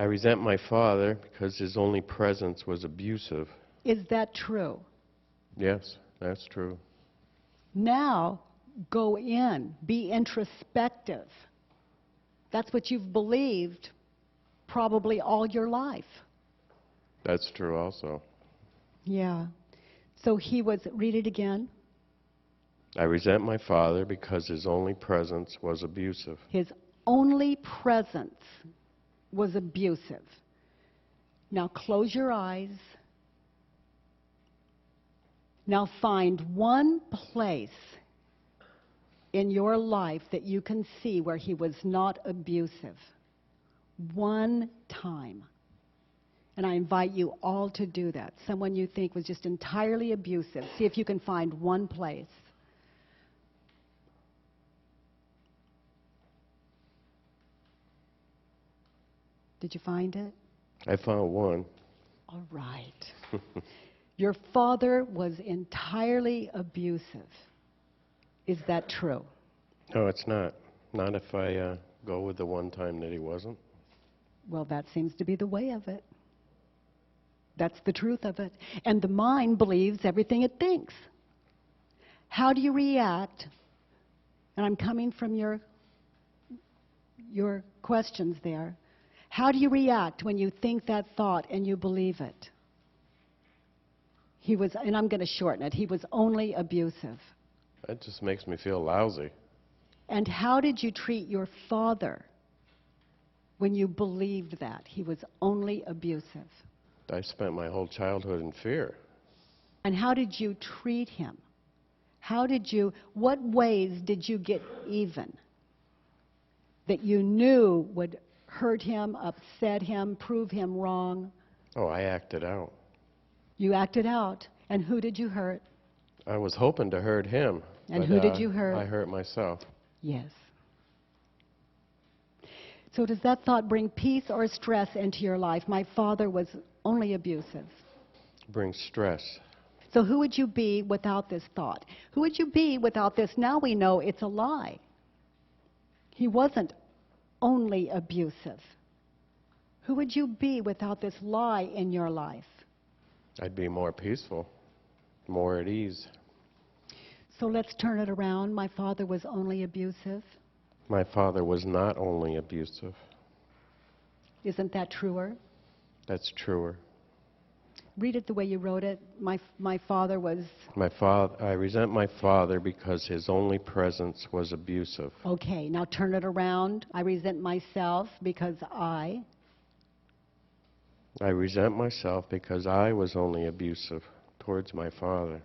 I resent my father because his only presence was abusive. Is that true? Yes, that's true. Now, go in, be introspective. That's what you've believed probably all your life. That's true also. Yeah. So read it again. I resent my father because his only presence was abusive. His only presence was abusive. Now close your eyes. Now find one place in your life that you can see where he was not abusive. One time. And I invite you all to do that. Someone you think was just entirely abusive. See if you can find one place. Did you find it? I found one. All right. Your father was entirely abusive. Is that true? No, it's not. Not if I go with the one time that he wasn't. Well, that seems to be the way of it. That's the truth of it. And the mind believes everything it thinks. How do you react? And I'm coming from your questions there. How do you react when you think that thought and you believe it? And I'm going to shorten it, he was only abusive. That just makes me feel lousy. And how did you treat your father when you believed that he was only abusive? I spent my whole childhood in fear. And how did you treat him? What ways did you get even that you knew would hurt him, upset him, prove him wrong? Oh, I acted out. You acted out. And who did you hurt? I was hoping to hurt him. And who did you hurt? I hurt myself. Yes. So does that thought bring peace or stress into your life? My father was only abusive. Brings stress. So who would you be without this thought? Who would you be without this? Now we know it's a lie. He wasn't only abusive. Who would you be without this lie in your life? I'd be more peaceful, more at ease. So let's turn it around. My father was only abusive. My father was not only abusive. Isn't that truer? That's truer. Read it the way you wrote it. My father was... I resent my father because his only presence was abusive. Okay, now turn it around. I resent myself because I resent myself because I was only abusive towards my father.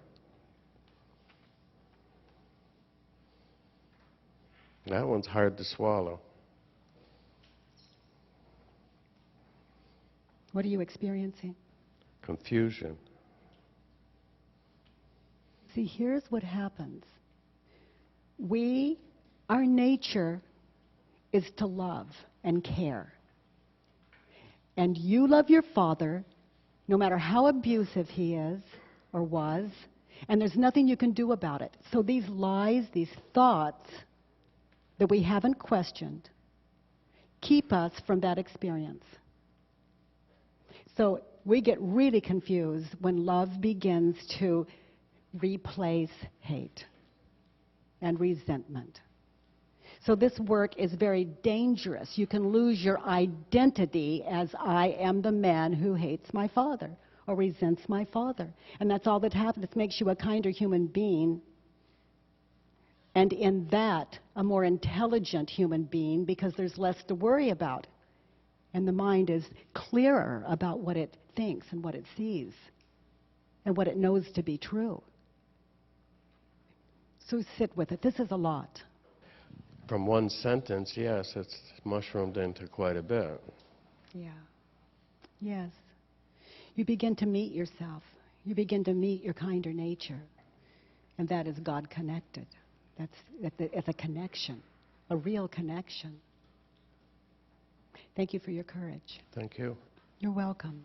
That one's hard to swallow. What are you experiencing? Confusion. See, here's what happens. Our nature is to love and care. And you love your father, no matter how abusive he is or was, and there's nothing you can do about it. So these lies, these thoughts that we haven't questioned, keep us from that experience. So we get really confused when love begins to replace hate and resentment. So this work is very dangerous. You can lose your identity as I am the man who hates my father or resents my father. And that's all that happens. It makes you a kinder human being. And in that, a more intelligent human being because there's less to worry about. And the mind is clearer about what it thinks and what it sees and what it knows to be true. So sit with it. This is a lot. From one sentence, yes, it's mushroomed into quite a bit. Yeah. Yes. You begin to meet yourself. You begin to meet your kinder nature. And that is God connected. It's a connection, a real connection. Thank you for your courage. Thank you. You're welcome.